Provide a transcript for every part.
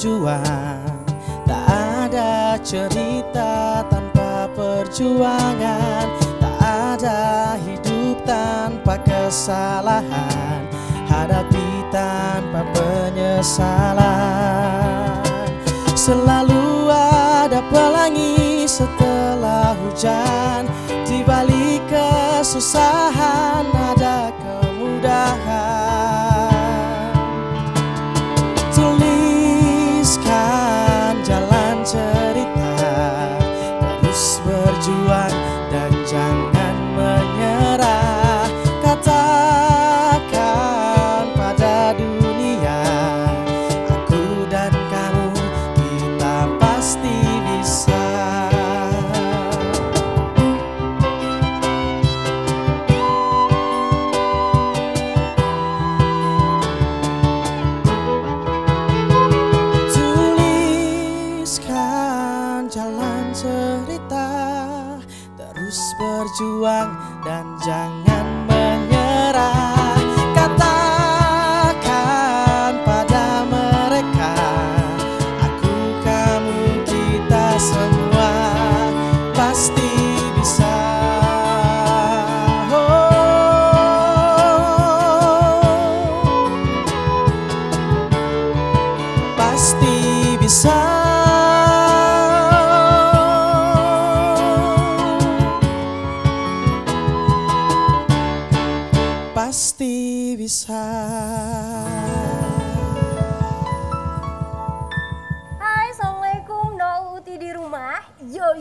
berjuang. Tak ada cerita tanpa perjuangan, tak ada hidup tanpa kesalahan, hadapi tanpa penyesalan. Selalu ada pelangi setelah hujan, di balik kesusahan ada kemudahan. Tuliskan jalan cerita, terus berjuang dan jangan menyerah. Katakan pada dunia, aku dan kamu, kita pasti bisa. Tuliskan jalan cerita, terus berjuang dan jangan menyerah. Katakan pada mereka, aku, kamu, kita semua pasti bisa. Pasti bisa. Pasti bisa. Hai, assalamualaikum, No Uti di rumah. Yo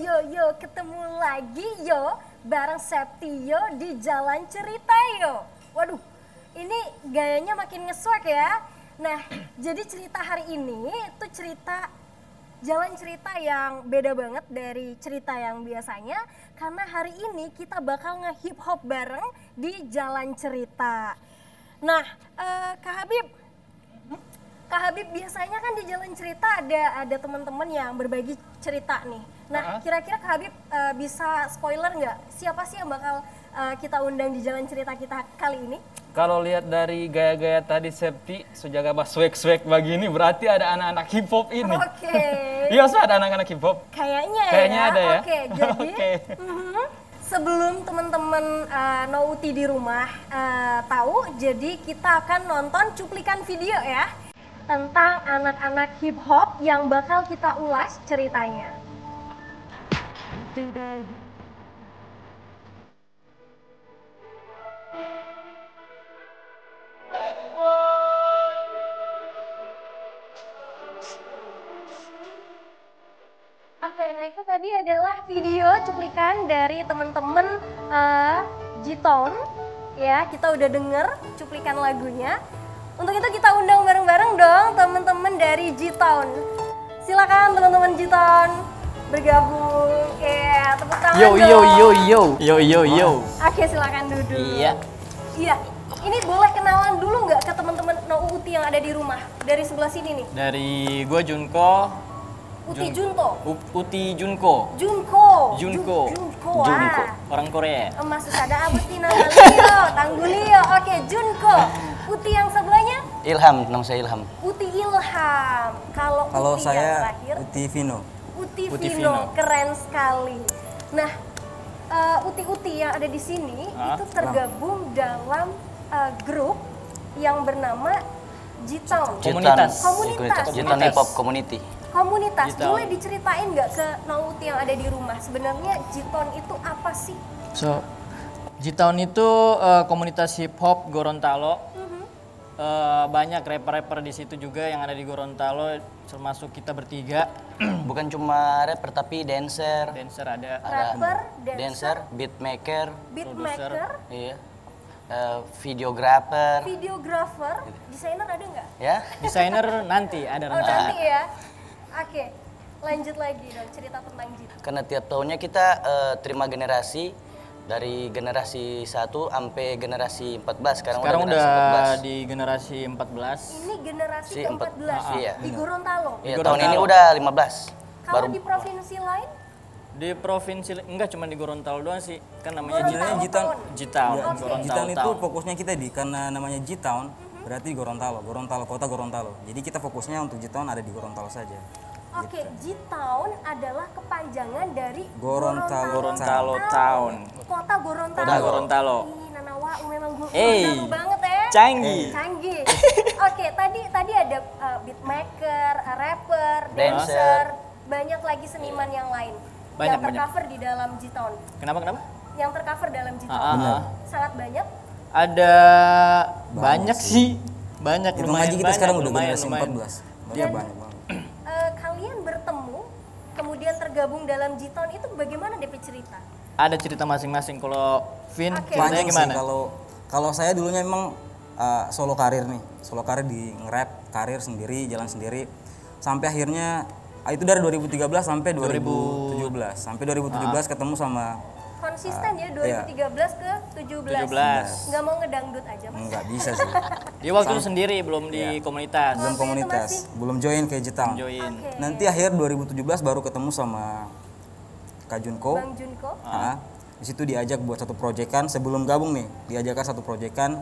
ketemu lagi yo bareng Septio di Jalan Cerita yo. Waduh, ini gayanya makin nge-swag ya. Nah, jadi cerita hari ini itu jalan cerita yang beda banget dari cerita yang biasanya, karena hari ini kita bakal nge-hip hop bareng di Jalan Cerita. Nah, Kak Habib biasanya kan di Jalan Cerita ada teman-teman yang berbagi cerita nih. Nah, kira-kira Kak Habib bisa spoiler nggak siapa sih yang bakal kita undang di Jalan Cerita kita kali ini? Kalau lihat dari gaya-gaya tadi Septi, Sujaga Bas swag-swag begini, berarti ada anak-anak hip hop ini. Oke. Iya, so ada anak-anak hip hop. Kayaknya ada ya. Oke, jadi sebelum teman-teman No Uti di rumah tahu, jadi kita akan nonton cuplikan video ya tentang anak-anak hip hop yang bakal kita ulas ceritanya. Oke, nah itu tadi adalah video cuplikan dari teman-teman G-Town ya. Kita udah denger cuplikan lagunya. Untuk itu kita undang bareng-bareng dong teman-teman dari G-Town. Silakan teman-teman G-Town bergabung. Ya, tepuk tangan dong. Yo. Oke, silakan duduk. Iya. Iya. Ini boleh kenalan dulu nggak ke teman-teman No Uti yang ada di rumah? Dari sebelah sini nih. Dari gue Junko. Uti Junto. Uti Junko. Junko. Junko. Wah. Orang Korea. Emas ada Agustina Lio, Tanggulio. Oke, Junko. Uti yang sebelahnya? Ilham, nama saya Ilham. Uti Ilham. Kalau Uti saya yang terakhir? Uti Vino. Uti Uti Vino. Vino. Keren sekali. Nah, Uti-Uti yang ada di sini itu tergabung dalam grup yang bernama G-Town. Komunitas. G-Town Hip Hop Community. Komunitas. G-Town. Boleh diceritain nggak ke No Uti yang ada di rumah? Sebenarnya G-Town itu apa sih? So, G-Town itu komunitas hip hop Gorontalo. Banyak rapper-rapper di situ juga yang ada di Gorontalo, termasuk kita bertiga. Bukan cuma rapper tapi dancer. Dancer ada. Rapper, Dancer, beatmaker, beatmaker, iya. Videographer, videographer, desainer ada nggak? ya. Desainer nanti ada Oh rencana. nanti ya. Oke, lanjut lagi dong cerita tentang G-Town. Karena tiap tahunnya kita terima generasi dari generasi 1 sampai generasi 14. Sekarang Sekarang udah generasi udah 14. di generasi 14. Ini generasi Si ke-14 iya. di Gorontalo. Iya, Di tahun ini Gorontalo. udah 15. Kalau di provinsi lain? Di provinsi enggak cuma di Gorontalo doang sih. Kan namanya Gorontalo G-Town. Town. G-Town. Ya, Gorontalo G-Town itu Town. fokusnya kita karena namanya G-Town, berarti Gorontalo, kota Gorontalo. Jadi kita fokusnya untuk G-Town ada di Gorontalo saja. Oke, G-Town adalah kepanjangan dari Gorontalo Town. Kota Gorontalo. Kota Gorontalo. Ih, Nanawa memang gue Hey. banget ya. Canggih. Canggih. Oke, tadi ada beatmaker, rapper, dancer, banyak lagi seniman yang lain yang Banyak. tercover di dalam G-Town. Kenapa? Yang tercover dalam G-Town. Benar. Sangat banyak. Ada banyak sih. Banyak, Hitung lumayan aja kita banyak, sekarang udah lumayan, generasi lumayan. 14. Dan Banyak banget. kalian bertemu, kemudian tergabung dalam G-Town itu bagaimana DP cerita? Ada cerita masing-masing. Kalau Vin, Oke. ceritanya Banyak sih gimana? kalau saya dulunya memang solo karir nih. Solo karir di nge-rap, karir sendiri, jalan sendiri. Sampai akhirnya itu dari 2013 sampai 2017. Sampai 2017 ketemu sama Konsisten ya 2013 ke 17. 17. Nggak mau ngedangdut aja mas? nggak bisa sih. Dia waktu itu sendiri, belum di komunitas. Belum Waktu itu komunitas, masih- belum join ke G-Town. Join. Oke. Nanti akhir 2017 baru ketemu sama Kak Junko. Bang Junko. Di situ diajak buat satu proyekan sebelum gabung nih, diajakkan satu proyekan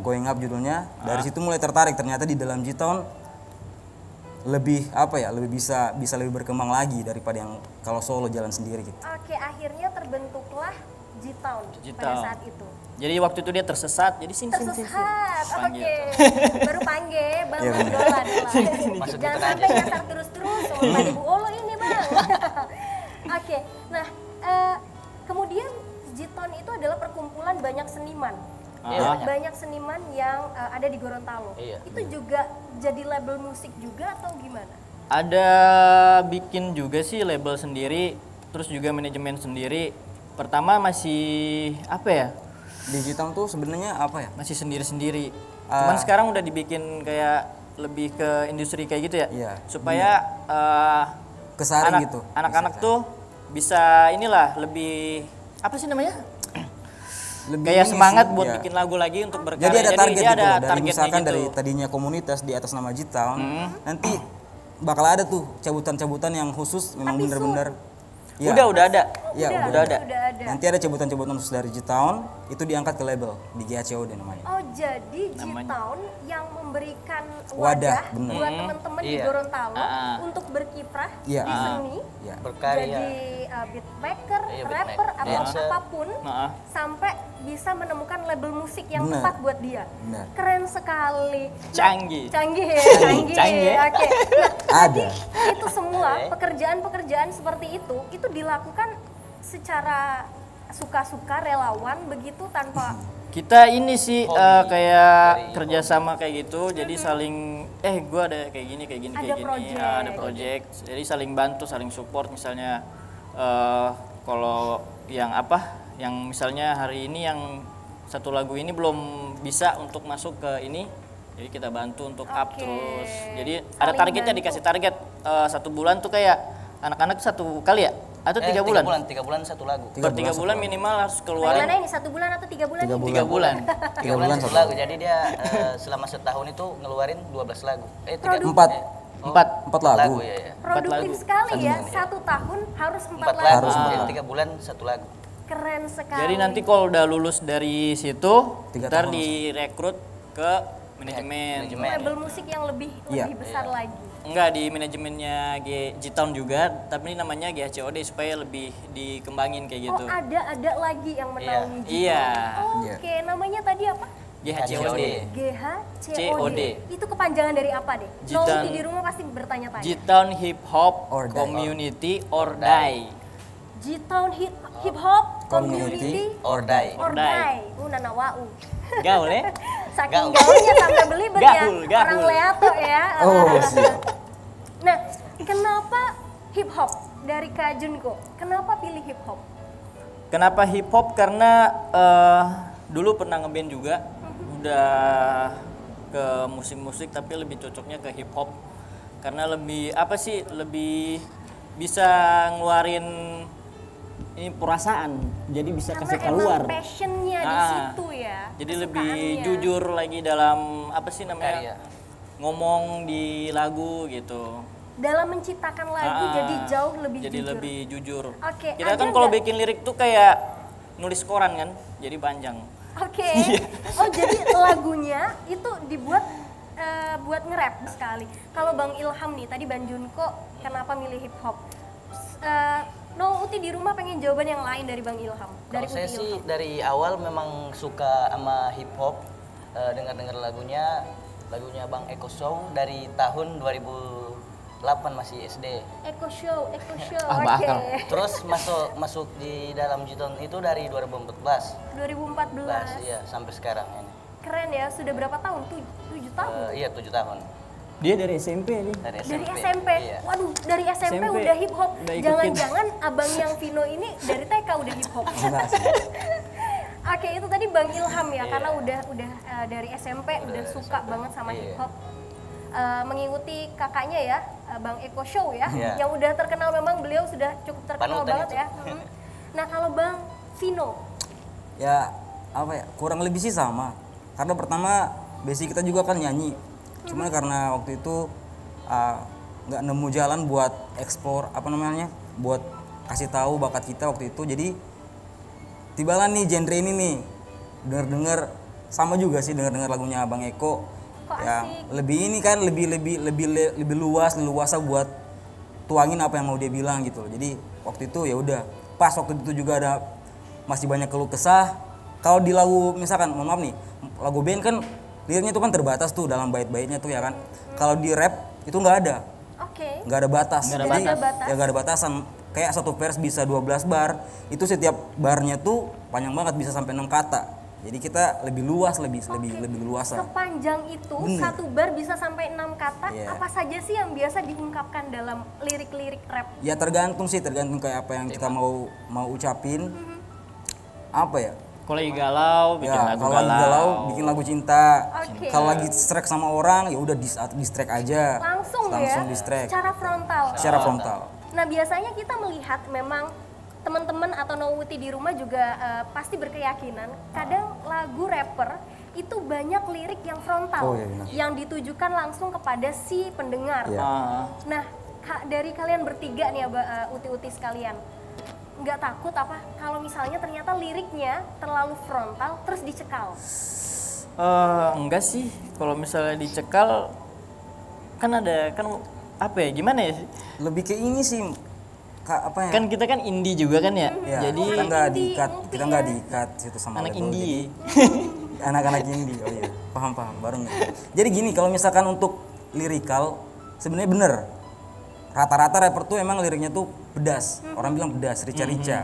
Going Up judulnya. Dari situ mulai tertarik, ternyata di dalam G-Town lebih lebih bisa lebih berkembang lagi daripada yang kalau solo jalan sendiri gitu. Oke, akhirnya terbentuklah G-Town pada G-Town. saat itu. Jadi waktu itu dia tersesat, jadi sini. Tersesat, Panggil. oke. Baru panggil, bang Iya, bener. dolan. Masuk Jangan gitu sampai nyasar terus-terus sama Pak Ibu Olo ini bang. Oke, nah kemudian G-Town itu adalah perkumpulan banyak seniman. Iya, banyak. Banyak seniman yang ada di Gorontalo. Iya. Itu juga jadi label musik juga atau gimana? Ada bikin juga sih label sendiri, terus juga manajemen sendiri. Pertama masih apa ya? Di G-Town tuh sebenarnya apa ya? Masih sendiri-sendiri. Cuman sekarang udah dibikin kayak lebih ke industri kayak gitu ya. Iya, Supaya Kesaring gitu. anak-anak tuh bisa inilah lebih apa sih namanya? Lebih Kayak ini semangat sih, buat ya. bikin lagu lagi untuk berkarya. Jadi ada target dia gitu ada loh. Dari targetnya misalkan gitu. dari tadinya komunitas di atas nama G-Town, nanti bakal ada tuh cabutan-cabutan yang khusus memang Tapi bener-bener. Ya, Udah ada. Ya, udah udah ada. Nanti ada cabutan-cabutan khusus dari G-Town, itu diangkat ke label di GHCOD namanya. Oh jadi G-Town yang memberikan Wadah, wadah bener. buat teman-teman di Iya. Gorontalo untuk berkiprah Iya. di seni, Ya. Berkarya. jadi beatmaker, Iya, rapper, beatmaker. atau Dancer. apapun, Heeh. sampai bisa menemukan label musik yang Bener. tepat buat dia. Bener. Keren sekali. Canggih. Canggih ya, canggih. Canggih. Oke. Ada. Itu semua pekerjaan-pekerjaan seperti itu dilakukan secara suka-suka relawan begitu tanpa Kita ini sih kayak kerjasama kayak gitu, jadi saling gua ada kayak gini Ada kayak project. gini, ada project, jadi saling bantu, saling support. Misalnya kalau yang misalnya hari ini yang satu lagu ini belum bisa untuk masuk ke ini, jadi kita bantu untuk up Oke. terus. Jadi Saling ada targetnya, bantu. dikasih target 1 bulan tuh kayak anak-anak 1 kali ya, atau 3 bulan? 3 bulan satu lagu. Tiga Per 3 bulan bulan satu minimal harus Mana keluarin ini 1 bulan atau 3 bulan? 3 nih? 3 bulan. 3 bulan satu lagu. Jadi dia selama setahun itu ngeluarin 12 lagu. Empat. 4 lagu. ya. Produktif lagu. sekali ya, 1 tahun harus 4 4 lagu. lagu. Harus Jadi 3 bulan satu lagu. Keren sekali. Jadi nanti kalau udah lulus dari situ, 3 ntar tahun direkrut ke manajemen. label musik yang lebih Iya. besar lagi. Enggak, di manajemennya G-Town juga, tapi ini namanya GHCOD supaya lebih dikembangin kayak gitu. Oh ada lagi yang menaungi. Iya, Oke, namanya tadi apa? GHCOD. GHCOD. Itu kepanjangan dari apa deh? G-Town. Nauti di rumah pasti bertanya-tanya. G-Town Hip Hop Or Die. Community or Die. G-Town Hip Hop Community Or Die. or Die. Nanawau. Gaul ya? Saking gaulnya sampai beli ya. Gaul. Orang Leato ya. Oh, siap. Nah, kenapa hip hop dari Kak Junko? Kenapa pilih hip hop? Kenapa hip hop? Karena dulu pernah ngeband juga, udah ke musik-musik tapi lebih cocoknya ke hip hop karena lebih lebih bisa ngeluarin ini perasaan, jadi bisa kasih Karena keluar. emang passionnya di Ah, situ ya. Jadi lebih kesukaannya. jujur lagi dalam namanya Karya. ngomong di lagu gitu. Dalam menciptakan lagu jadi jauh lebih jadi jujur. lebih jujur. Oke, Kita ada kan kalau nggak? bikin lirik tuh kayak nulis koran kan, jadi panjang. Oke. Oh jadi lagunya itu dibuat buat nge-rap sekali. Kalau Bang Ilham nih, tadi Bang Junko kenapa milih hip hop? No Uti di rumah pengen jawaban yang lain dari Bang Ilham. Dari Kalau saya Uti sih Ilham. dari awal memang suka sama hip hop, dengar-dengar lagunya Bang Eko Show dari tahun 2008 masih SD. Eko Show. Ah, Oke. bakal. Terus masuk di dalam Jiton itu dari 2014. 2014. Iya, sampai sekarang ini. Keren ya, sudah berapa tahun? 7 tahun. Iya, 7 tahun. Dia dari SMP nih. Dari Dari SMP. SMP. Iya. Waduh, dari SMP SMP udah hip hop. udah ikutin. Jangan-jangan abang yang Vino ini dari TK udah hip hop. Enggak sih. Oke, itu tadi Bang Ilham ya, karena udah dari SMP udah suka banget sama Iya. hip hop. Mengikuti kakaknya ya, Bang Eko Show ya, Iya. yang udah terkenal, memang beliau sudah cukup terkenal Panutan banget itu. ya. Nah, kalau Bang Vino, Ya apa ya, kurang lebih sih sama. Karena pertama basic kita juga kan nyanyi. Cuman karena waktu itu nggak nemu jalan buat explore apa namanya, buat kasih tahu bakat kita waktu itu. Jadi tibalah nih genre ini nih, denger sama juga sih denger lagunya Bang Eko. Kok Ya asik? lebih ini kan lebih leluasa buat tuangin apa yang mau dia bilang gitu. Jadi waktu itu ya udah pas waktu itu juga ada masih banyak keluh kesah. Kalau di lagu misalkan mohon maaf nih, lagu band kan liriknya itu kan terbatas tuh dalam bait-baitnya tuh ya kan. Kalau di rap itu nggak ada. oke. Nggak ada batas. Nggak ada Jadi batas. ya nggak ada batasan. Kayak satu vers bisa 12 bar. Itu setiap barnya tuh panjang banget, bisa sampai 6 kata. Jadi kita lebih luas, lebih luasa. Sepanjang itu Bener. satu bar bisa sampai 6 kata. Iya. Apa saja sih yang biasa diungkapkan dalam lirik-lirik rap? Ya tergantung kayak apa yang kita mau ucapin. Apa ya? Kalau lagi galau, bikin Ya, lagu kalau lagi galau bikin lagu cinta. Oke. Kalau lagi distract sama orang ya udah distract aja. Langsung ya, distract secara frontal. secara frontal. Nah, biasanya kita melihat memang teman-teman atau Nouti di rumah juga pasti berkeyakinan kadang lagu rapper itu banyak lirik yang frontal, Oh, iya benar. yang ditujukan langsung kepada si pendengar. Iya. Nah, dari kalian bertiga nih ya, uti-uti sekalian, nggak takut apa kalau misalnya ternyata liriknya terlalu frontal terus dicekal? Enggak sih, kalau misalnya dicekal kan ada kan apa ya, gimana ya? Lebih ke ini sih apa ya? Kan kita kan indie juga kan ya. Ya, Jadi kita nggak indie, diikat, indie kita ya. nggak diikat situ sama anak label. indie. Jadi, anak-anak indie. Oh iya, paham baru nih. Jadi gini, kalau misalkan untuk lirikal sebenarnya bener. Rata-rata rapper tuh emang liriknya tuh pedas. Orang bilang pedas, rica-rica.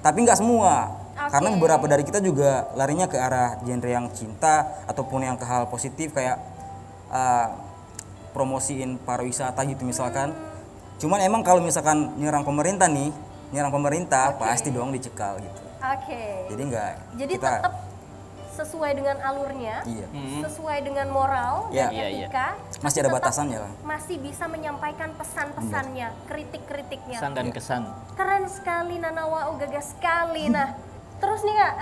Tapi nggak semua. Karena beberapa dari kita juga larinya ke arah genre yang cinta ataupun yang ke hal positif kayak promosiin pariwisata gitu misalkan. Cuman emang kalau misalkan nyerang pemerintah pasti dong dicekal gitu. Oke. Jadi enggak. Jadi tetap sesuai dengan alurnya, Iya. sesuai dengan moral Iya. dan Iya, iya. etika. Masih tapi ada tetap batasannya lah. Masih bisa menyampaikan pesan-pesannya, kritik-kritiknya. kesan dan kesan. Keren sekali Nanawa, gagas sekali. Nah, terus nih Kak,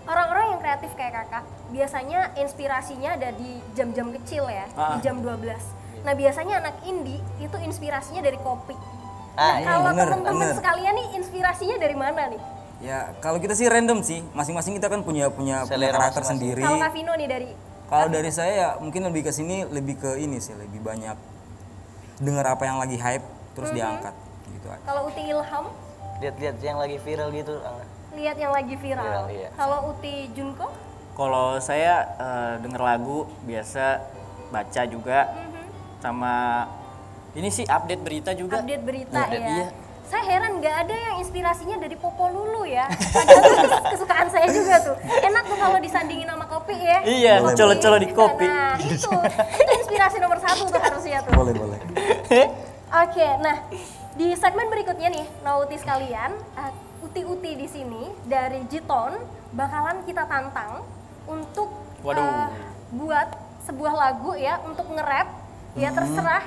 orang-orang yang kreatif kayak Kakak, biasanya inspirasinya ada di jam-jam kecil ya, di jam 12. Nah, biasanya anak indie itu inspirasinya dari kopi. Nah, Iya, kalau bener, teman-teman bener. sekalian nih inspirasinya dari mana nih? Ya kalau kita sih random sih. Masing-masing kita kan punya Selera karakter masing-masing. sendiri. Kalau Kak Vino nih dari Kalau dari saya ya mungkin lebih ke sini lebih ke ini sih, lebih banyak dengar apa yang lagi hype terus diangkat gitu aja. kalau Uti Ilham Lihat-lihat yang lagi viral gitu. lihat yang lagi viral. Viral, iya. Kalau Uti Junko, Kalau saya denger lagu biasa, baca juga, sama ini sih update berita juga. update berita ya. Iya. Saya heran nggak ada yang inspirasinya dari Popo Lulu ya. Padahal itu kesukaan saya juga tuh. Enak tuh kalau disandingin sama kopi ya. Iya, Kopi. colo-colo di kopi. Nah itu inspirasi nomor 1 tuh harusnya tuh. Boleh. Oke, nah di segmen berikutnya nih, Nauti sekalian, uti-uti di sini dari Jiton bakalan kita tantang untuk buat sebuah lagu ya untuk nge-rap. Ya terserah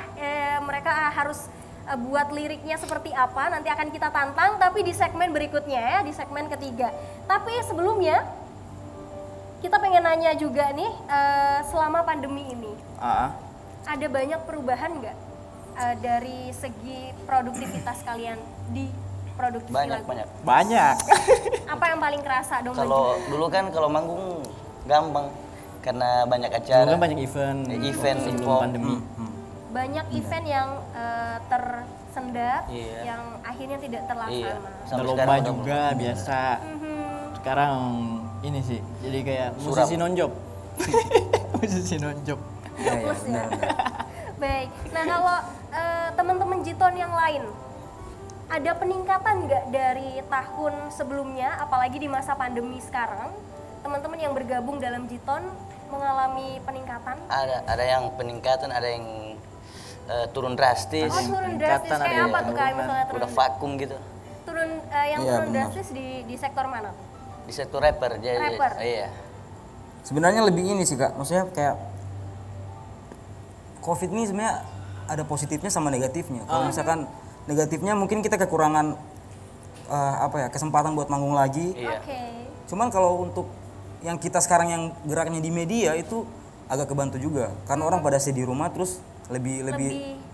mereka harus buat liriknya seperti apa, nanti akan kita tantang tapi di segmen berikutnya ya, di segmen ketiga. Tapi sebelumnya kita pengen nanya juga nih, selama pandemi ini ada banyak perubahan nggak dari segi produktivitas kalian di produksi Banyak lagu? banyak. Banyak. Apa yang paling kerasa dong? Kalau dulu kan kalau manggung gampang karena banyak Dulu acara. kan banyak event. Event sebelum hip-hop. pandemi. Banyak event yang tersendat, Iya. yang akhirnya tidak Iya. terlaksana. Sampai Ada lomba sekarang udah juga biasa. Sekarang ini sih, jadi kayak Suram. musisi nonjob. Musisi nonjob. Fokus ya. Baik. Nah kalau teman-teman Jiton yang lain, ada peningkatan nggak dari tahun sebelumnya, apalagi di masa pandemi sekarang? Teman-teman yang bergabung dalam Jiton mengalami peningkatan? ada yang peningkatan, ada yang turun drastis. Oh turun drastis, Peningkatan ada kayak apa yang tuh kayak misalnya turun? Udah vakum gitu Yang Iya, turun benar. drastis di sektor mana? di sektor rapper. Jadi Rapper. iya. Sebenarnya lebih ini sih Kak, maksudnya kayak COVID ini sebenarnya ada positifnya sama negatifnya. Kalau misalkan negatifnya mungkin kita kekurangan kesempatan buat manggung lagi. Iya. Oke. Cuman kalau untuk yang kita sekarang yang geraknya di media itu agak kebantu juga karena orang pada stay di rumah terus lebih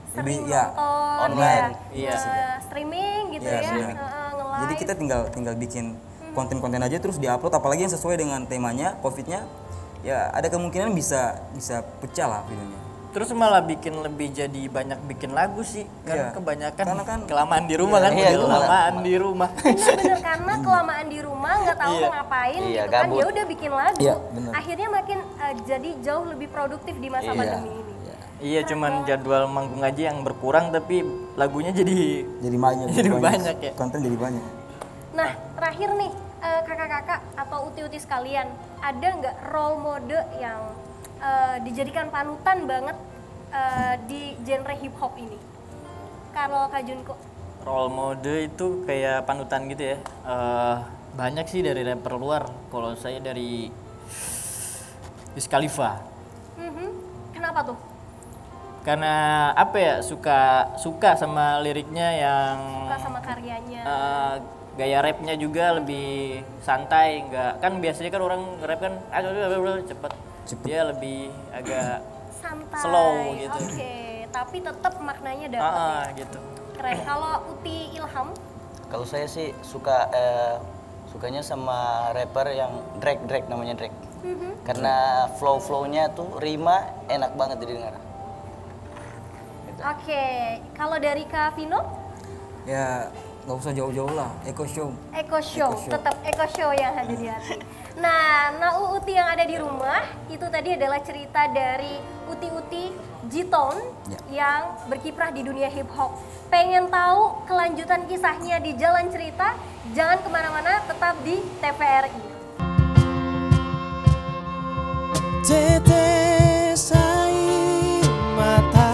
Sering ya nonton online. ya, streaming gitu Iya, ya, streaming. nge-live. Jadi kita tinggal bikin konten-konten aja terus diupload apalagi yang sesuai dengan temanya COVID-nya ya ada kemungkinan bisa pecah lah videonya. Terus malah bikin lebih jadi banyak bikin lagu sih, karena Iya. kebanyakan Karena kan- kelamaan di rumah kan, Iya, kelamaan di rumah. Iya bener, karena kelamaan di rumah nggak tahu mau ngapain Iya, gitu kan, gabut. ya udah bikin lagu. Iya, bener. Akhirnya makin jadi jauh lebih produktif di masa Iya. pandemi ini. Iya, cuman jadwal manggung aja yang berkurang tapi lagunya jadi Jadi banyak. Jadi banyak ya. Konten jadi banyak. Nah terakhir nih kakak-kakak atau uti-uti sekalian, ada nggak role model yang dijadikan panutan banget di genre hip hop ini? Kalau Kak Junko. role model itu kayak panutan gitu ya. Banyak sih dari rapper luar. Kalau saya dari Wiz Khalifa. Kenapa tuh? Karena apa ya, suka sama liriknya yang Suka sama karyanya. gaya rapnya juga lebih santai, nggak kan biasanya kan orang rap kan cepet. Dia lebih agak Santai. slow gitu. Oke, tapi tetap maknanya dapat ya. gitu. Keren. Kalau Uti Ilham, Kalau saya sih sukanya sama rapper yang Drake namanya Drake. Karena flow-flownya tuh rima enak banget didengar. Gitu. oke. Kalau dari Kak Vino, Ya nggak usah jauh-jauh lah. Eko Show. Eko Show, tetap Eko Show yang ada di hati. Nah, Uti yang ada di rumah itu tadi adalah cerita dari Uti-Uti Jiton yang berkiprah di dunia hip hop. Pengen tahu kelanjutan kisahnya di Jalan Cerita? Jangan kemana-mana, tetap di TVRI. Tetes air mata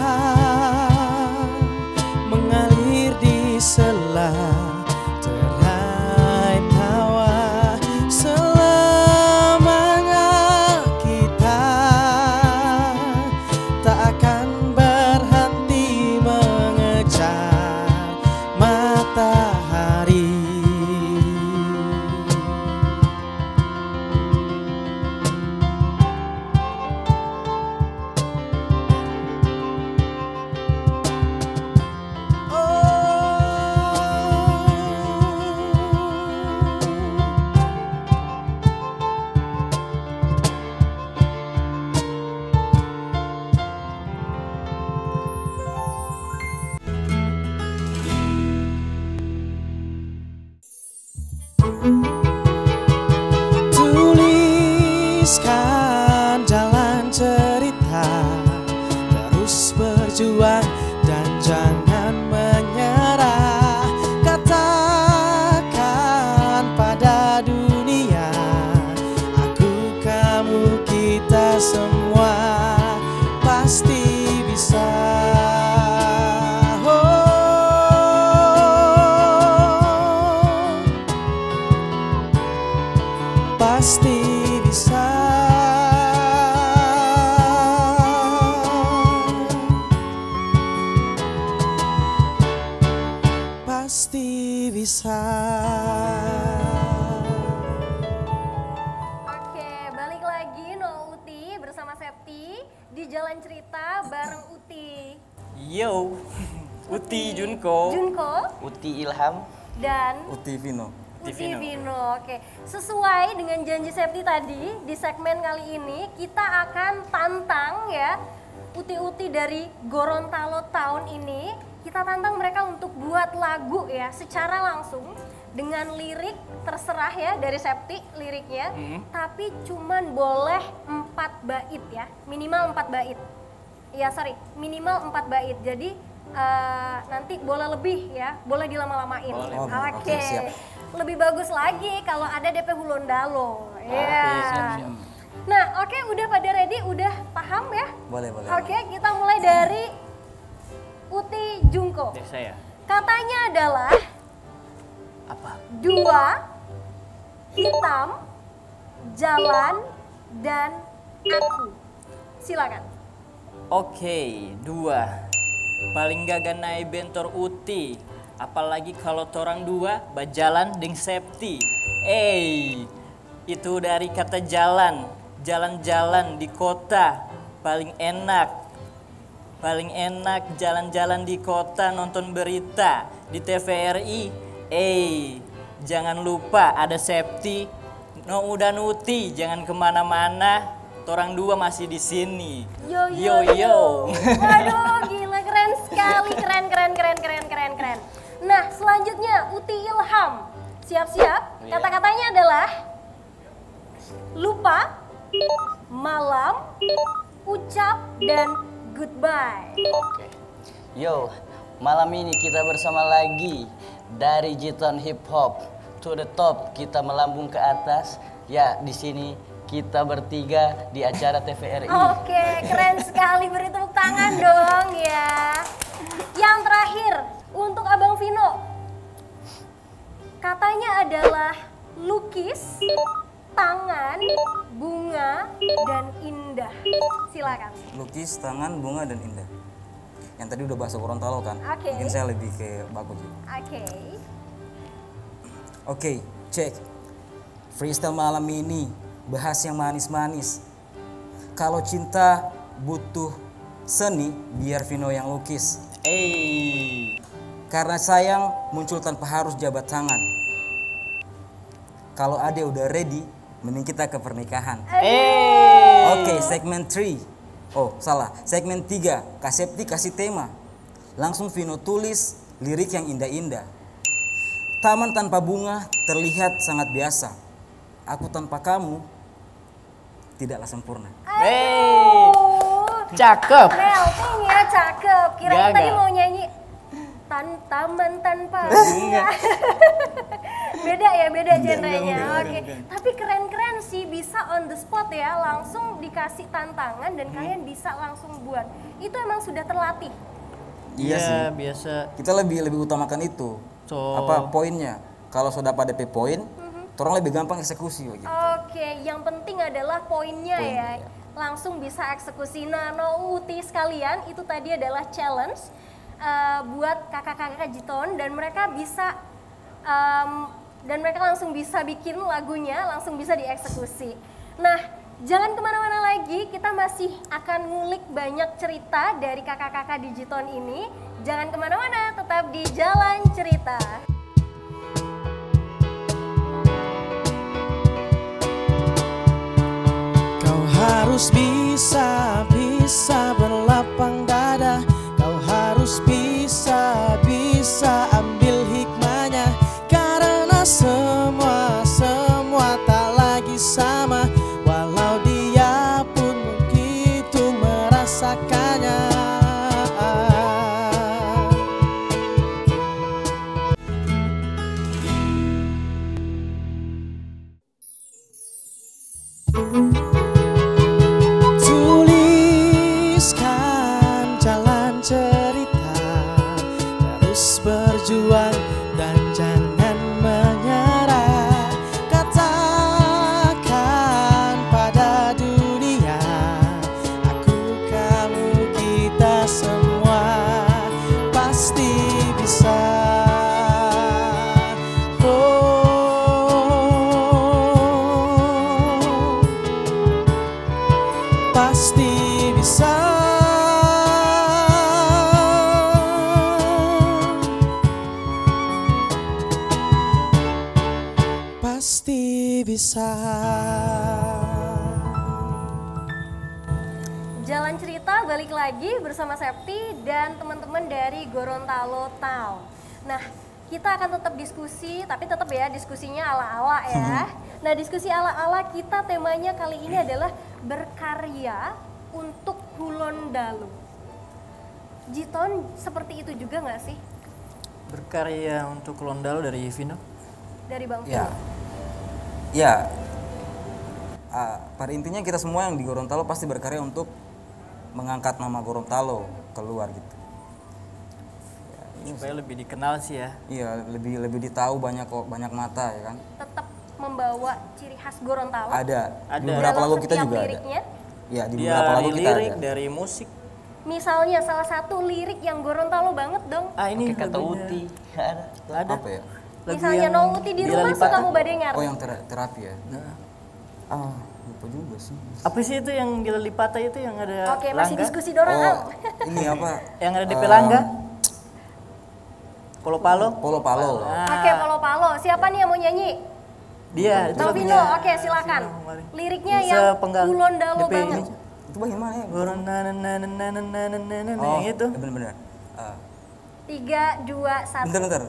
mengalir di sela derai tawa selamanya kita tak akan berhenti mengejar matahari. Tuliskan jalan cerita, terus berjuang dan jangan menyerah. Katakan pada dunia, aku, kamu, kita semua pasti bisa. Pasti bisa. Pasti bisa. Oke, balik lagi Uti bersama Septi di Jalan Cerita bareng Uti. Yo, Uti Junko. Junko, Uti Ilham. dan Uti Vino. Uti Vino. Oke, sesuai dengan janji Septi tadi, di segmen kali ini kita akan tantang ya Uti-Uti dari Gorontalo Town ini. Kita tantang mereka untuk buat lagu ya secara langsung dengan lirik terserah ya dari Septi liriknya, tapi cuman boleh 4 bait ya, minimal 4 bait. Iya sorry, minimal 4 bait. Jadi nanti boleh lebih ya, boleh dilama-lamain. Oke. siap. Lebih bagus lagi kalau ada DP Hulondalo. Ya. Nah, oke, udah pada ready, udah paham ya? Boleh. Oke, kita mulai dari Uti Jungko. Dari saya. Katanya adalah Apa? 2 hitam, jalan, dan aku. Silakan. Oke, 2. Paling gak ganai bentor Uti. Apalagi kalau torang 2 bajalan deng Septi. Itu dari kata jalan. Jalan-jalan di kota paling enak. Paling enak jalan-jalan di kota, nonton berita di TVRI. Jangan lupa ada Septi, No udah Uti, jangan kemana-mana. Torang 2 masih di sini. Yo. Waduh, gila keren sekali, keren. Nah, selanjutnya Uti Ilham. Siap-siap. Kata-katanya adalah lupa, malam, ucap, dan goodbye. Oke. Yo, malam ini kita bersama lagi dari Jiton Hip Hop to the top. Kita melambung ke atas. Ya, di sini kita bertiga di acara TVRI. Oke, keren sekali. Beri tepuk tangan dong ya. Yang terakhir untuk Abang Vino. Katanya adalah lukis, tangan, bunga, dan indah. Silakan. Lukis, tangan, bunga, dan indah. Yang tadi udah bahasa Gorontalo kan? Oke. Mungkin saya lebih ke bagus. Oke, cek. Freestyle malam ini bahas yang manis-manis. Kalau cinta butuh seni, biar Vino yang lukis. Karena sayang muncul tanpa harus jabat tangan. Kalau ade udah ready, mending kita ke pernikahan. Oke, segmen 3. Oh, salah. Segmen 3, Kak Septi kasih tema. Langsung Vino tulis lirik yang indah-indah. Taman tanpa bunga terlihat sangat biasa. Aku tanpa kamu tidaklah sempurna. Cakep. Melting ya, cakep. Kirain Gagal. tadi mau nyanyi taman tanpa bunga. beda genrenya. Oke. Tapi keren-keren sih, bisa on the spot ya, langsung dikasih tantangan dan kalian bisa langsung buat. Itu emang sudah terlatih. Iya sih. Biasa. Kita lebih utamakan itu. Apa poinnya? Kalau sudah pada DP poin, orang lebih gampang eksekusi gitu. Oke, yang penting adalah poinnya ya. Langsung bisa eksekusi. Nah, Uti sekalian, itu tadi adalah challenge buat kakak-kakak Jiton dan mereka bisa langsung bisa bikin lagunya, langsung bisa dieksekusi. Nah, jangan kemana-mana lagi, kita masih akan ngulik banyak cerita dari kakak-kakak di Jiton ini. Jangan kemana-mana, tetap di Jalan Cerita. Kau harus bisa berlapang dada. Kau harus bisa ambil hikmahnya. Karena semua tak lagi sama. Walau dia pun begitu merasakannya. Tuliskan jalan cerita, terus berjuang dan jangan menyerah. Katakan pada dunia, aku, kamu, kita semua pasti bisa. Pasti bisa. bisa. Jalan cerita balik lagi bersama Septi dan teman-teman dari Gorontalo Town. Nah, kita akan tetap diskusi, tapi tetap ya diskusinya ala-ala ya. Nah, diskusi ala-ala kita temanya kali ini adalah berkarya untuk Gorontalo. Jiton seperti itu juga nggak sih Berkarya untuk Gorontalo dari Vino. dari Bang Ya, Vino? ya. Pada intinya kita semua yang di Gorontalo pasti berkarya untuk mengangkat nama Gorontalo keluar gitu. Supaya lebih dikenal sih ya. Iya, lebih ditahu banyak mata ya kan. Tetap membawa ciri khas Gorontalo. Ada. Ada. Di beberapa Dalam lagu kita setiap juga liriknya. ada. Iya, di Dari beberapa lagu kita lirik, ada. dari musik. Misalnya salah satu lirik yang Gorontalo banget dong. Ah ini Pakai kata lagunya. uti. Ada. Ada. Apa ya? Lagu Misalnya yang No Uti di Bila rumah Lipatan. suka mau badengar. Oh, yang terapi ya. Lupa juga sih. Apa sih itu yang Gila Lipata itu yang ada Oke, masih Langga? diskusi dorang. Oh, ini apa? Yang ada DP Langga? Polo Palo? Polo Palo. Oke, Palo-Palo. Siapa nih yang mau nyanyi? Dia, itu Bang lagunya. Vino, oke silakan. Liriknya yang Sepenggal. Gulondalo DP banget. ini. Itu bagaimana ya? Yang itu. Benar-benar. 3, 2, 1. Bentar.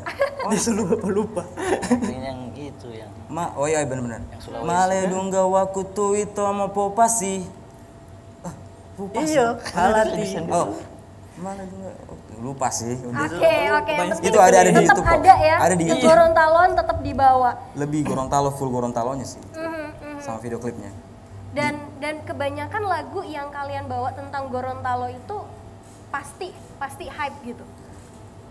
Dia selalu lupa. Ini yang itu yang Oh iya benar-benar. Sulawesi. Male dunga wakutu itu mau popasi. Iya, halati. Oh. Male dunga lupa sih. Oke, yang penting Itu ada di tetap YouTube kok. ada ya. Ada di Ke YouTube. Gorontaloan tetap dibawa. Lebih Gorontalo full Gorontalonya sih. Sama video klipnya. Dan kebanyakan lagu yang kalian bawa tentang Gorontalo itu pasti hype gitu.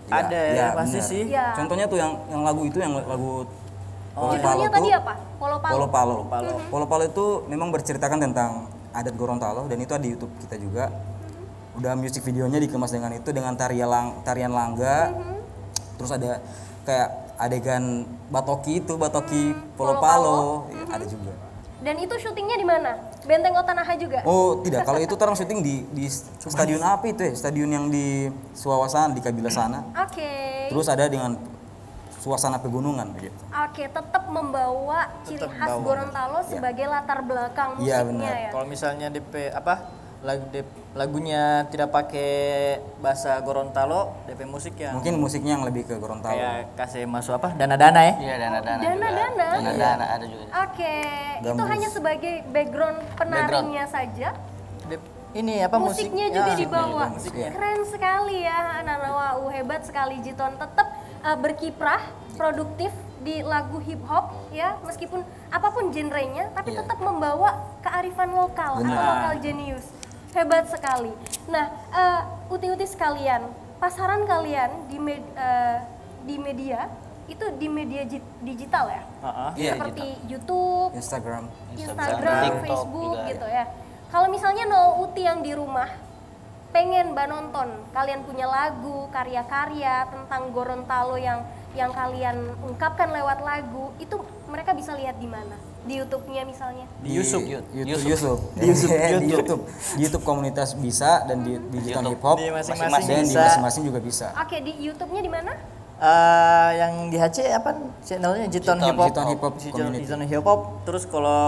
Ada ya, pasti benar. sih. Ya. Contohnya tuh yang lagu itu yang lagu Polo Palo Judulnya tadi tuh. apa? Polo Palo. Polo Palo. Polo Palo itu memang berceritakan tentang adat Gorontalo dan itu ada di YouTube kita juga. Udah music videonya dikemas dengan itu dengan tarian langga. Terus ada kayak adegan batoki Polo Palo. Ya, ada juga. Dan itu syutingnya di mana? Benteng Otanaha juga? Oh tidak, kalau itu orang syuting di stadion apa itu ya? Stadion yang di Suawasan di Kabila sana. Oke. Terus ada dengan suasana pegunungan gitu. Oke, tetap membawa ciri khas Gorontalo sebagai latar belakang Iya, musiknya benar. ya. Kalau misalnya lagunya tidak pakai bahasa Gorontalo, DP musik ya. Mungkin musiknya yang lebih ke Gorontalo. Kayak kasih masuk apa? Dana-dana ya. Iya, dana-dana. Dana-dana? Dana-dana ada juga. Oke, itu Gambus. hanya sebagai background penarinya saja. Ini apa Musiknya juga Ya, dibawa. musiknya. Keren sekali ya, Nanawa. Hebat sekali Jiton. Tetap berkiprah, produktif di lagu hip hop ya, meskipun apapun genrenya, tapi tetap membawa kearifan lokal atau lokal genius. Hebat sekali. Nah, uti-uti sekalian, pasaran kalian di media itu di media digital ya? Iya, Seperti YouTube, Instagram. Instagram, TikTok Facebook juga gitu ya. Kalau misalnya No Uti yang di rumah pengen mbak nonton, kalian punya lagu, karya-karya tentang Gorontalo yang kalian ungkapkan lewat lagu, itu mereka bisa lihat di mana? Di YouTube-nya misalnya? Di Yusuf. Di YouTube komunitas bisa dan di Jiton Hip Hop Di masing-masing dan di bisa. masing-masing juga bisa. Oke, di YouTube-nya di mana? Yang di HC apa channelnya Jiton Hip Hop. Jiton Hip Hop Community. Jiton Hip Hop. Terus kalau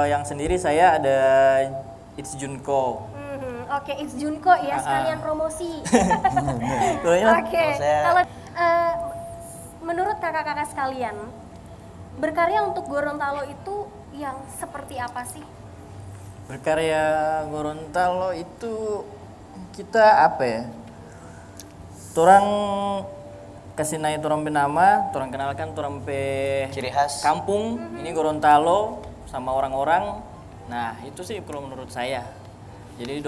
yang sendiri saya ada It's Junko. Oke, It's Junko ya, sekalian promosi. Kalau ini Oke, kalau menurut kakak-kakak sekalian, berkarya untuk Gorontalo itu yang seperti apa sih? berkarya Gorontalo itu kita apa ya? Torang kasih naik torang pe nama, torang kenalkan torang pe Ciri khas. kampung, ini Gorontalo sama orang-orang. Nah, itu sih kalau menurut saya. Jadi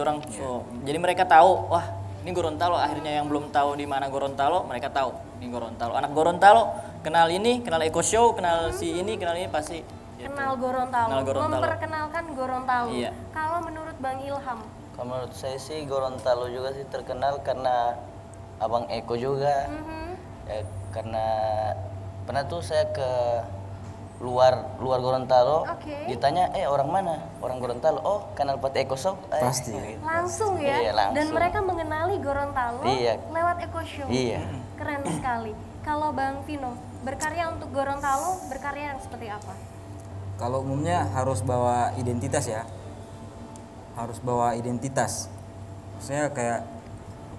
jadi mereka tahu, wah, ini Gorontalo. Akhirnya yang belum tahu di mana Gorontalo, mereka tahu ini Gorontalo. Anak Gorontalo kenal ini, kenal Eko Show, kenal si ini, kenal ini pasti. gitu. Kenal Gorontalo, Kenal Gorontalo. memperkenalkan Gorontalo. Iya. Kalau menurut Bang Ilham, Kalau menurut saya sih Gorontalo juga sih terkenal karena Abang Eko juga. Ya, karena pernah tuh saya ke luar Gorontalo, Oke. ditanya orang mana? Orang Gorontalo. Oh, kenal Pat Eko Show. Pasti. langsung ya, Iya, langsung. dan mereka mengenali Gorontalo Iya. lewat Eko Show. Iya. Keren sekali. Kalau Bang Vino, berkarya untuk Gorontalo, berkarya yang seperti apa? Kalau umumnya harus bawa identitas ya. Harus bawa identitas. Maksudnya kayak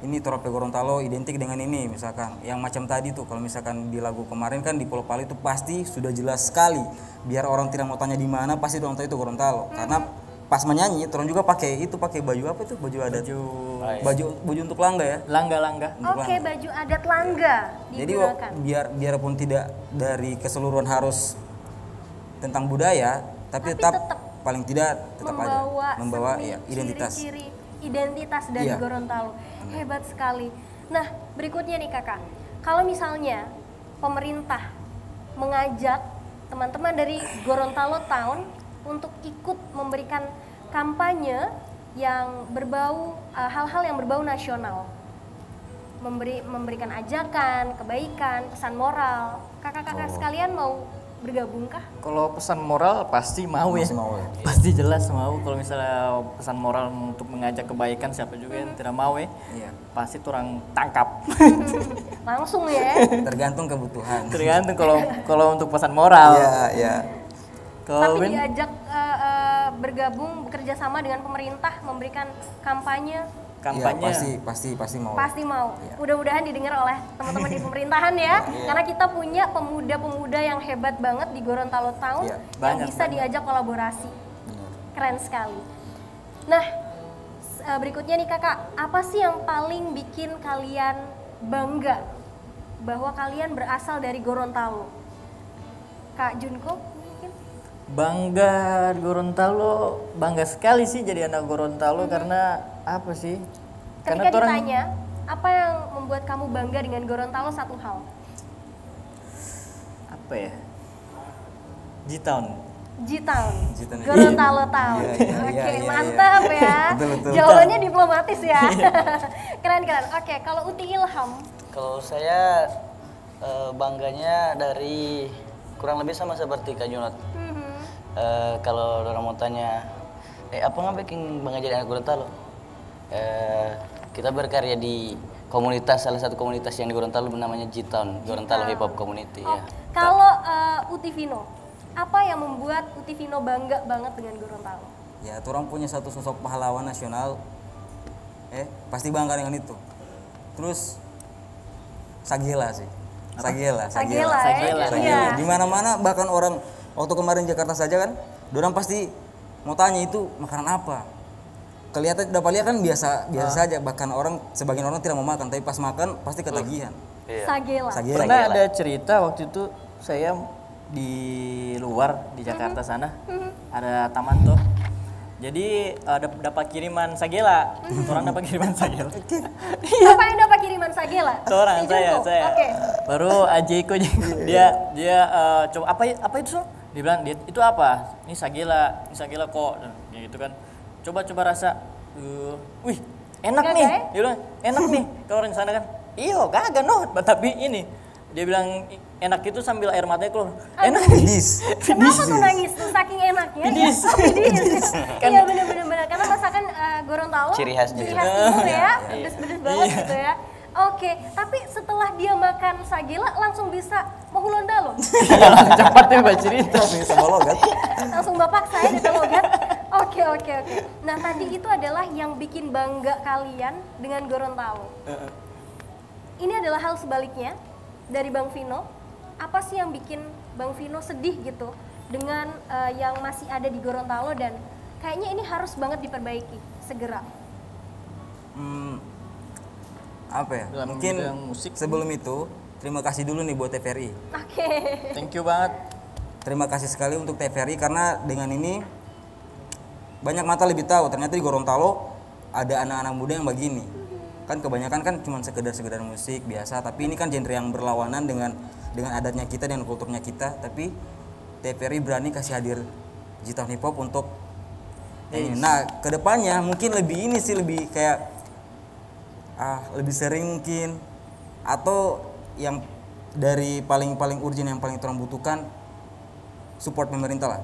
ini Trope Gorontalo identik dengan ini misalkan. Yang macam tadi tuh kalau misalkan di lagu kemarin kan di Pulau Pali itu pasti sudah jelas sekali. Biar orang tidak mau tanya di mana pasti orang tahu itu Gorontalo. Karena pas menyanyi orang juga pakai baju apa itu? Baju adat. Baju untuk langga ya. Langga. Oke, baju adat Langga Jadi digunakan. biarpun tidak dari keseluruhan harus tentang budaya, tapi tetap paling tidak tetap membawa seni, ya, identitas. ciri-ciri identitas dari Iya. Gorontalo. Hebat sekali. Nah, berikutnya nih Kakak. Kalau misalnya pemerintah mengajak teman-teman dari Gorontalo Town untuk ikut memberikan kampanye yang berbau hal-hal yang berbau nasional. Memberikan ajakan, kebaikan, pesan moral. Kakak-kakak sekalian mau bergabung kah? Kalau pesan moral pasti mau ya. Masih mau ya. Pasti jelas mau. Kalau misalnya pesan moral untuk mengajak kebaikan, siapa juga yang tidak mau ya. Iya. Pasti orang tangkap. Langsung ya. Tergantung kebutuhan. Tergantung kalau untuk pesan moral. Iya. Kalau Tapi Win, diajak bergabung bekerja sama dengan pemerintah memberikan kampanye, kampanye. Iya, pasti mau. pasti mau. Iya. Mudah-mudahan didengar oleh teman-teman di pemerintahan ya. Karena kita punya pemuda-pemuda yang hebat banget di Gorontalo Town Iya, yang banyak, bisa diajak kolaborasi. Benar. Keren sekali. Nah, berikutnya nih Kakak, apa sih yang paling bikin kalian bangga bahwa kalian berasal dari Gorontalo? Kak Junko mungkin? Bangga di Gorontalo, bangga sekali sih jadi anak Gorontalo karena apa sih? Ketika orang ditanya, apa yang membuat kamu bangga dengan Gorontalo satu hal? apa ya? G-Town. G-Town, G-Town. Gorontalo Town. Iya, Oke, iya. mantap ya. Betul. Jawabannya diplomatis ya. Keren. Oke, kalau Uti Ilham, Kalau saya bangganya dari kurang lebih sama seperti Kak Junot. Kalau orang mau tanya, apa nggak bikin bangga jadi anak Gorontalo? Kita berkarya di komunitas, salah satu komunitas yang di Gorontalo namanya G-Town, Gorontalo Hip Hop Community ya. kalau Uti Vino, apa yang membuat Uti Vino bangga banget dengan Gorontalo? Ya, orang punya satu sosok pahlawan nasional. Pasti bangga dengan itu. Terus Sagela sih. Sagela. Iya. Di mana-mana bahkan orang waktu kemarin Jakarta saja kan, orang pasti mau tanya itu makanan apa. Kelihatan dapat lihat kan biasa saja, bahkan sebagian orang tidak mau makan, tapi pas makan pasti ketagihan. Sagela. Pernah ada cerita waktu itu saya di luar di Jakarta sana ada taman tuh. Jadi dapat kiriman Sagela. Orang dapat kiriman Sagela. Apa yang dapat kiriman Sagela? Seorang Si Junko. saya. Oke. Baru Ajiko dia coba apa itu so? Dia bilang itu apa? Ini Sagela kok. Ya gitu kan. Coba rasa. Wih, enak Gak nih. ya? Dia bilang, enak nih. Kalau orang di sana kan, iyo kagak no. Tapi ini dia bilang enak itu sambil air matanya keluar. Enak. Pedis. Kenapa tuh nangis tuh saking enaknya? Pedis. Oh, pedis. Iya bener. Karena masakan Gorontalo Ciri khasnya. timur ya, pedes-pedes banget gitu ya. Oke, tapi setelah dia makan Sagela langsung bisa Mahulondalo. Cepat ya Mbak cerita. Sama logat. Langsung bapak saya di logat. Oke. Nah tadi itu adalah yang bikin bangga kalian dengan Gorontalo. Ini adalah hal sebaliknya dari Bang Vino. Apa sih yang bikin Bang Vino sedih gitu dengan yang masih ada di Gorontalo dan kayaknya ini harus banget diperbaiki segera. Apa ya? Dalam Mungkin bidang musik. sebelum itu terima kasih dulu nih buat TVRI. Oke. Thank you banget. Terima kasih sekali untuk TVRI karena dengan ini banyak mata lebih tahu ternyata di Gorontalo ada anak-anak muda yang begini. Kan kebanyakan kan cuma sekedar musik biasa, tapi ini kan genre yang berlawanan dengan adatnya kita dan kulturnya kita, tapi TVRI berani kasih hadir G-Town Hip Hop untuk ini. Nah, kedepannya mungkin lebih kayak lebih sering mungkin, atau yang dari paling urgent yang paling orang butuhkan support pemerintah lah.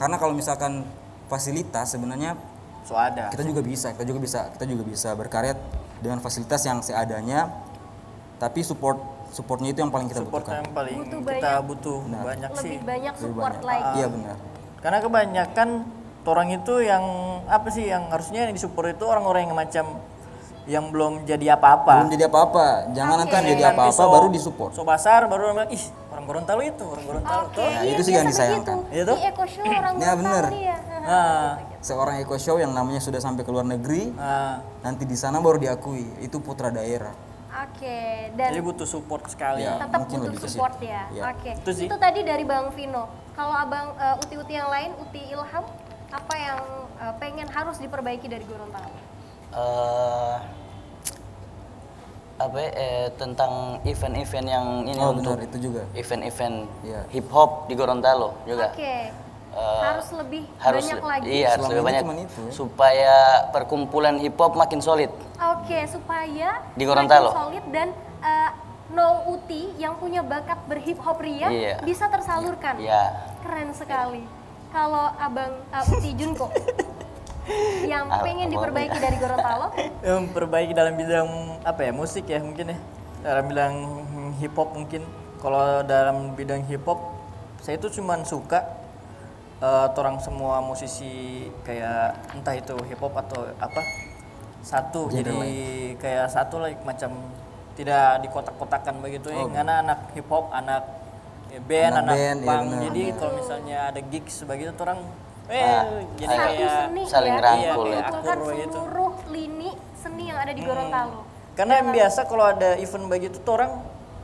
Karena kalau misalkan fasilitas sebenarnya So ada. kita juga bisa berkarya dengan fasilitas yang seadanya, tapi supportnya itu yang paling kita Support butuhkan. yang paling Butuh kita banyak. butuh banyak sih. Lebih banyak Lebih support banyak. lagi. Iya benar. Karena kebanyakan orang itu yang apa sih yang harusnya yang disupport itu orang-orang yang macam yang belum jadi apa-apa. Belum jadi apa-apa. Jangan nanti Oke. jadi apa-apa baru disupport. So basar baru orang bilang, ih orang Gorontalo itu, orang Gorontalo Oke, tuh. Nah, iya, itu sih biasa yang disayangkan. begitu. Iya tuh? Di Eko Show orang Ya, bener. Gorontalo ya. Nah, Seorang Eko Show yang namanya sudah sampai ke luar negeri, nah, nanti di sana baru diakui itu putra daerah. Oke, dan jadi butuh support sekali. Ya. tetap mungkin butuh lebih ke situ. support ya. Iya. Oke. Itu sih. Itu tadi dari Bang Vino. Kalau Abang uti-uti yang lain, uti Ilham, apa yang pengen harus diperbaiki dari Gorontalo? Tentang event-event yang ini Oh untuk benar itu juga. event-event Iya. hip hop di Gorontalo juga. Oke. Harus lebih Harus banyak lagi. Iya, harus Selama lebih ini banyak cuman itu ya. supaya perkumpulan hip hop makin solid. Oke, supaya Di Gorontalo. makin solid dan No Uti yang punya bakat berhip hop ria Iya. bisa tersalurkan. Iya. Keren sekali. Kalau Abang Uti Junko yang pengen diperbaiki dari Gorontalo, Yang perbaiki dalam bidang apa ya musik ya mungkin ya dalam bidang hip hop mungkin. Kalau dalam bidang hip hop saya itu cuman suka orang semua musisi kayak entah itu hip hop atau apa satu Genre jadi kayak satu lah macam tidak dikotak-kotakan begitu ya. Karena anak hip hop, anak band, Anak anak band, iya punk. benar. Jadi kalau misalnya ada gigs begitu orang jadi Ayo. satu kayak seni saling ya, rangkul ya. mengumpulkan Akur gitu. seluruh lini seni yang ada di Gorontalo. Karena yang biasa kalau ada event begitu tuh orang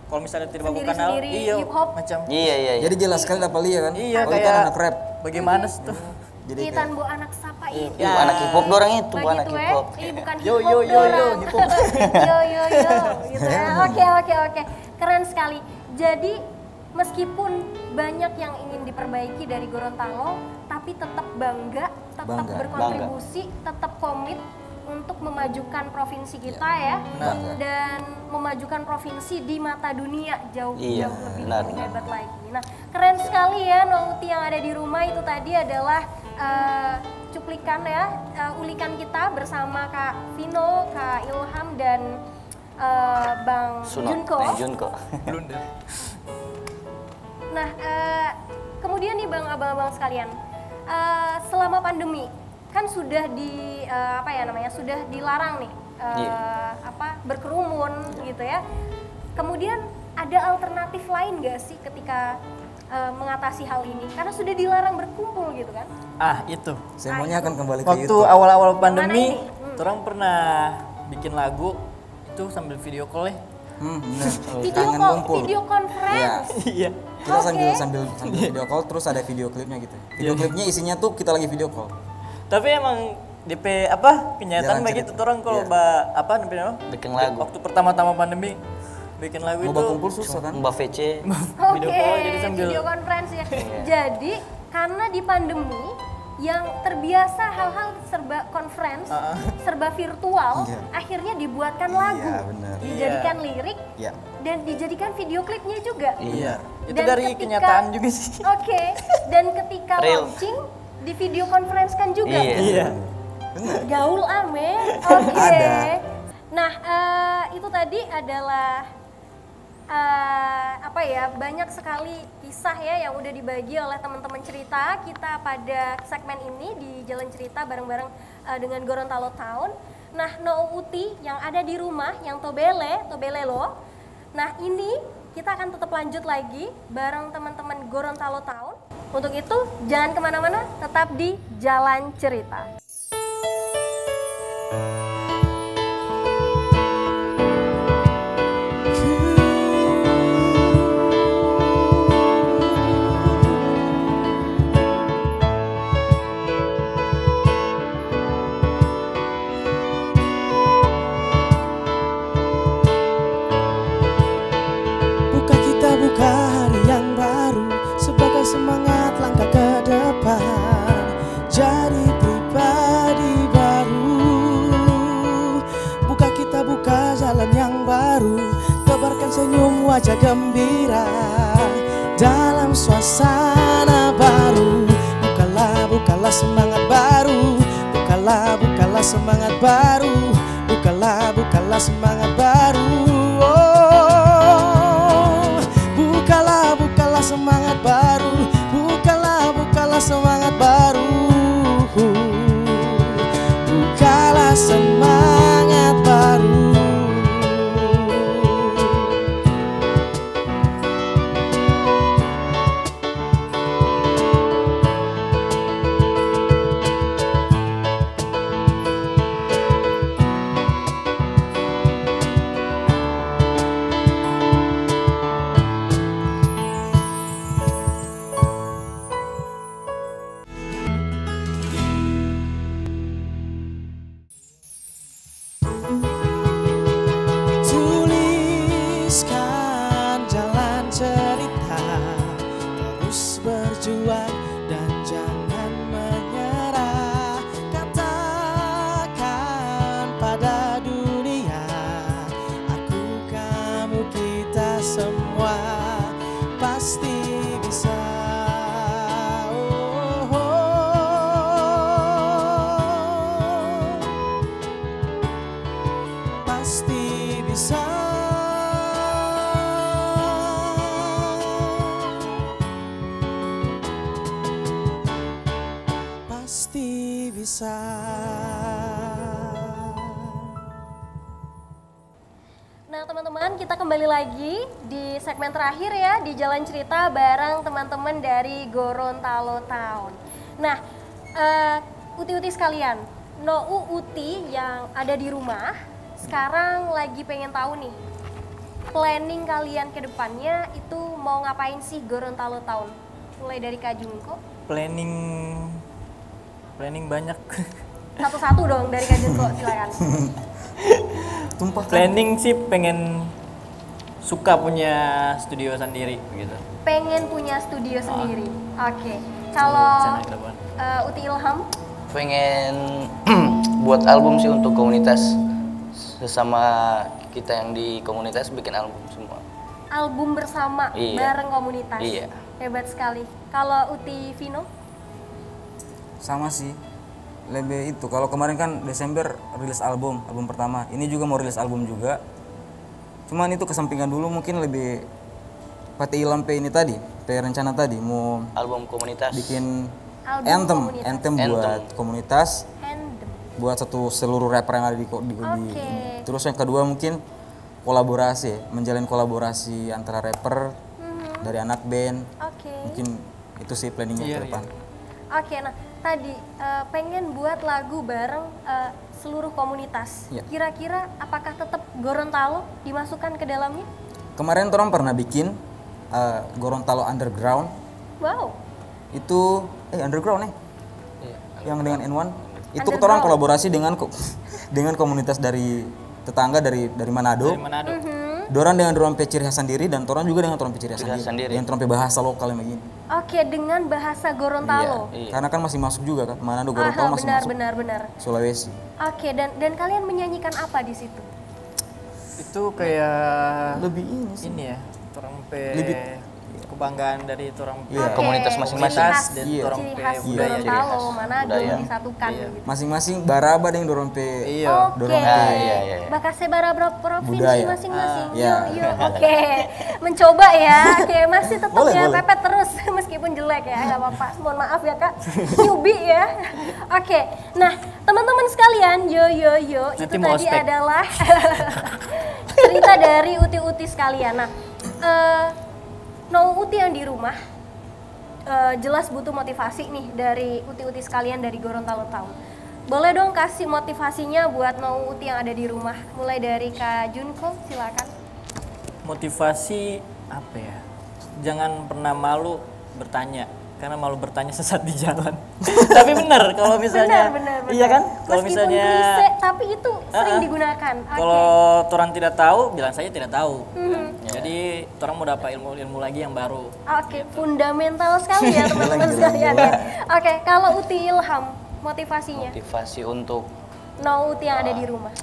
kalau misalnya tidak bawa kenal, Sendiri-sendiri iya hip hop. macam Iya, iya, iya. Jadi jelas sekali dapat lihat kan. iya oh, itu kayak anak rap. bagaimana sih tuh? Jadi Itan bu anak sapa itu. Ibu anak hip hop dorang itu, bu anak Begitu hip ya? hop. Ini bukan hip Yo, hop yo, yo, yo, dorang. hip hop. Yo yo yo gitu ya. Oke. Keren sekali. Jadi meskipun banyak yang ingin diperbaiki dari Gorontalo, tapi tetap bangga, tetap Bangga, berkontribusi, tetap komit untuk memajukan provinsi kita ya, bangga. dan memajukan provinsi di mata dunia jauh Iya, jauh lebih benar. hebat lagi. Nah, keren sekali ya Nouti yang ada di rumah itu tadi adalah cuplikan ya, ulikan kita bersama Kak Vino, Kak Ilham dan Bang Junko. Junko. Nah, kemudian nih Bang abang-abang sekalian, selama pandemi kan sudah sudah dilarang nih berkerumun gitu ya. Kemudian ada alternatif lain gak sih ketika mengatasi hal ini? Karena sudah dilarang berkumpul gitu kan? Itu. Semuanya akan kembali ke Waktu YouTube. awal-awal Mana pandemi, ini? orang pernah bikin lagu itu sambil video call ya. Bener. Video Kangen call, kumpul. video conference. Iya. Kita Oke. sambil video call terus ada video klipnya gitu. Video klipnya isinya tuh kita lagi video call. Tapi emang DP kenyataan Jalan begitu cerita. orang kalau Iya. namanya? Bikin lagu. Waktu pertama-tama pandemi bikin lagu Mau itu kumpul susah kan? Mbak VC. video Oke, call jadi sambil video conference ya. Jadi karena di pandemi yang terbiasa hal-hal serba conference, serba virtual, Iya. akhirnya dibuatkan lagu, Iya, benar. dijadikan lirik, Ya. dan dijadikan video klipnya juga. Iya. Itu Dan dari ketika- kenyataan juga sih. Oke, dan ketika Real. launching di video conference kan juga. Iya. Gaul ame. Oke. Ada. Nah, itu tadi adalah banyak sekali kisah ya yang udah dibagi oleh teman-teman cerita kita pada segmen ini di Jalan Cerita bareng-bareng dengan Gorontalo Town. Nah, Nouti yang ada di rumah yang Tobele lo. Nah, ini kita akan tetap lanjut lagi bareng teman-teman Gorontalo Town. Untuk itu, jangan kemana-mana, tetap di Jalan Cerita. Buka hari yang baru sebagai semangat langkah ke depan, jadi pribadi baru. Buka jalan yang baru, tebarkan senyum wajah gembira dalam suasana baru. Bukalah semangat baru, bukalah semangat baru, bukalah semangat baru. Bukalah semangat baru, bukalah semangat Nah teman-teman, kita kembali lagi di segmen terakhir ya di Jalan Cerita bareng teman-teman dari Gorontalo Town. Nah, uti-uti sekalian, uti yang ada di rumah sekarang lagi pengen tahu nih planning kalian ke depannya itu mau ngapain sih Gorontalo Town? Mulai dari Kak Junko. Planning banyak. Satu-satu dong dari Kak Junko, silakan. Planning sih pengen suka punya studio sendiri gitu. Pengen punya studio sendiri. Oke. Kalau Rencana ke depan. Uti Ilham, Pengen buat album sih untuk komunitas, sesama kita yang di komunitas bikin album semua. album bersama Iya. bareng komunitas. Iya. Hebat sekali. Kalau Uti Vino? Sama sih, lebih itu. Kalau kemarin kan Desember rilis album pertama. Ini juga mau rilis album juga. Cuman itu kesampingan dulu, mungkin lebih Pati Ilampe ini tadi, rencana tadi mau Album komunitas. bikin Album anthem komunitas. buat komunitas, Handem. buat seluruh rapper yang ada di Oke. Terus yang kedua mungkin kolaborasi, menjalin kolaborasi antara rapper dari anak band. Oke. Mungkin itu sih planningnya ke depan. Oke, nah tadi pengen buat lagu bareng seluruh komunitas. Iya. Kira-kira apakah tetap Gorontalo dimasukkan ke dalamnya? Kemarin orang pernah bikin Gorontalo Underground. Wow. Itu underground yang dengan N1 itu Underground. orang kolaborasi dengan dengan komunitas dari tetangga dari Manado. Dari Manado. Dorang dengan dorang ciri khas sendiri dan orang juga dengan dorang ciri khas Ciri khas sendiri. sendiri. Dengan dorang bahasa lokal yang begini. Oke, dengan bahasa Gorontalo. Iya. Karena kan masih masuk juga kan Manado Gorontalo masih masuk benar. Sulawesi. Oke, dan kalian menyanyikan apa di situ? Itu kayak Lebih ini sih. ini ya, torangpe Lebih kebanggaan dari torangpe Iya. Komunitas Oke, masing-masing. ciri khas, Dan Iya. torangpe ciri khas budaya. Gorontalo, Manado budaya. disatukan Iya. gitu. Masing-masing baraba dengan dorang Iya. Oke. dorong iya. Bakasnya bara provinsi Budaya. masing-masing. Iya. Yuk. Oke. Mencoba ya. Oke, masih tetap Boleh, ya boleh. pepet terus meskipun jelek ya. Enggak apa-apa. Mohon maaf ya, Kak. Newbie ya. Oke. Nah, teman-teman sekalian, yo. Nanti Itu mau tadi ospek. adalah cerita dari uti-uti sekalian. Nah, Uti yang di rumah jelas butuh motivasi nih dari uti-uti sekalian dari Gorontalo Town. Boleh dong kasih motivasinya buat Uti yang ada di rumah. Mulai dari Kak Junko, silakan. Motivasi apa ya? Jangan pernah malu bertanya, karena malu bertanya sesat di jalan. Tapi benar kalau misalnya Benar. iya kan? Kalau Meskipun misalnya klise, tapi itu sering digunakan. Oke. kalau orang tidak tahu, bilang saja tidak tahu. Mhm. Jadi orang mau dapat ilmu lagi yang baru. Oke, fundamental sekali ya teman-teman sekalian ya. Oke, kalau Uti Ilham, motivasinya Motivasi untuk Uti yang ada di rumah.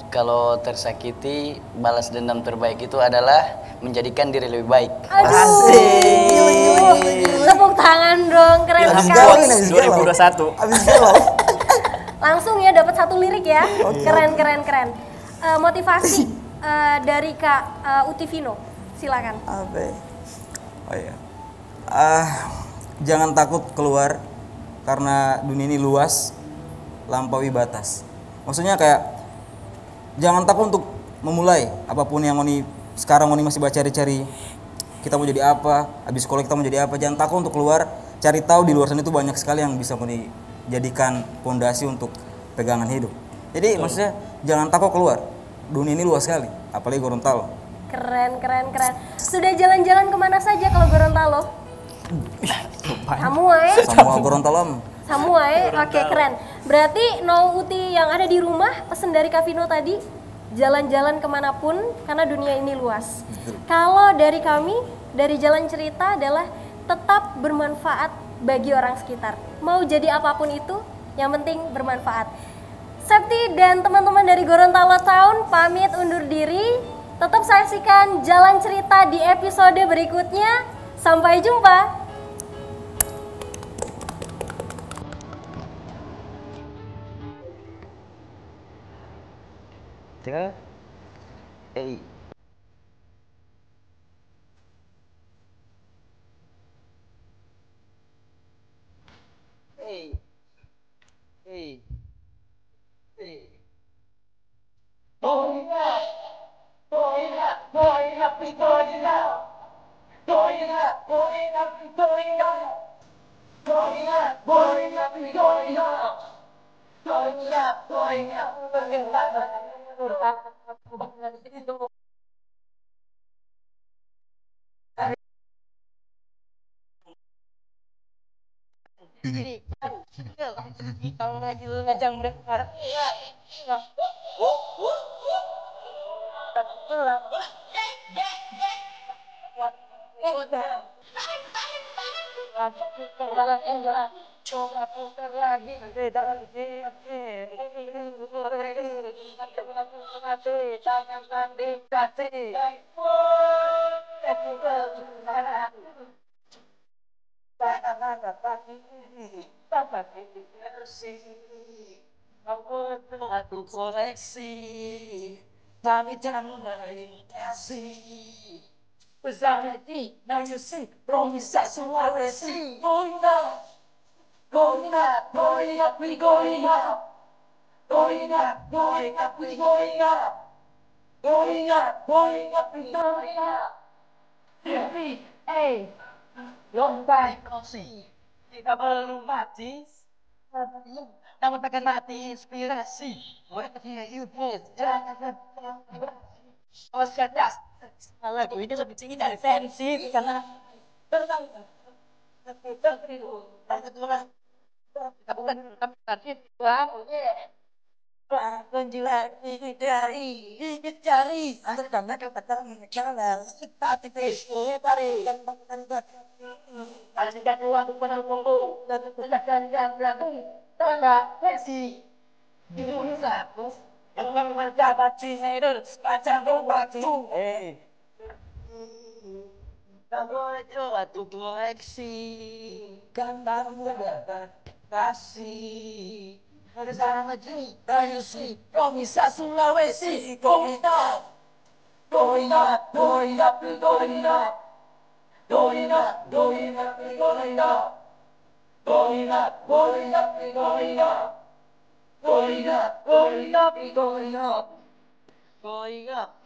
kalau tersakiti, balas dendam terbaik itu adalah menjadikan diri lebih baik. Aduh, tepuk tangan dong, keren Ilham sekali. Quotes 2021. Habis galau. Langsung ya dapat satu lirik ya. Keren. Motivasi dari Kak Uti Vino, silakan. Apa ya? Oh iya. Jangan takut keluar karena dunia ini luas, lampaui batas. Maksudnya kayak jangan takut untuk memulai apapun yang sekarang masih cari-cari. Kita mau jadi apa? Habis sekolah kita mau jadi apa? Jangan takut untuk keluar, cari tahu di luar sana itu banyak sekali yang bisa jadikan pondasi untuk pegangan hidup. Jadi maksudnya jangan takut keluar. Dunia ini luas sekali, apalagi Gorontalo. Keren. Sudah jalan-jalan kemana saja kalau Gorontalo? Semua ya? Semua Gorontalo. Semua ya? Oke, keren. Berarti Uti yang ada di rumah, pesan dari Kak Vino tadi, jalan-jalan kemanapun karena dunia ini luas. Kalau dari kami, dari Jalan Cerita adalah tetap bermanfaat bagi orang sekitar. Mau jadi apapun itu, yang penting bermanfaat. Septi dan teman-teman dari Gorontalo Town pamit undur diri. Tetap saksikan Jalan Cerita di episode berikutnya. Sampai jumpa. 3 Hey. Aku koleksi, tapi jangan kasih. Bersama di Nayusi, Promisa Sulawesi. Going up, going up, going up, we going up. Going up, going up, we going up. Going up, going up, we going up. Happy, hey, lomba kosi. Kita belum mati. Namun takkan mati inspirasi. Whether you did, jangan awas cerdas. Lagu ini lebih tinggi dari fancy karena terbang. Kita bukan tadi menjilat dari gigit jari karena kata mengenal tapi dari dan ada uang penanggung dan dan belakang tangga versi Indonesia yang menjabat Cina sepanjang waktu kamu coba tuh koleksi gambar muda kasih bersama Nayusi Promisa Sulawesi going up going up going up going up going up going up going up going up going up going up going up going up going up going up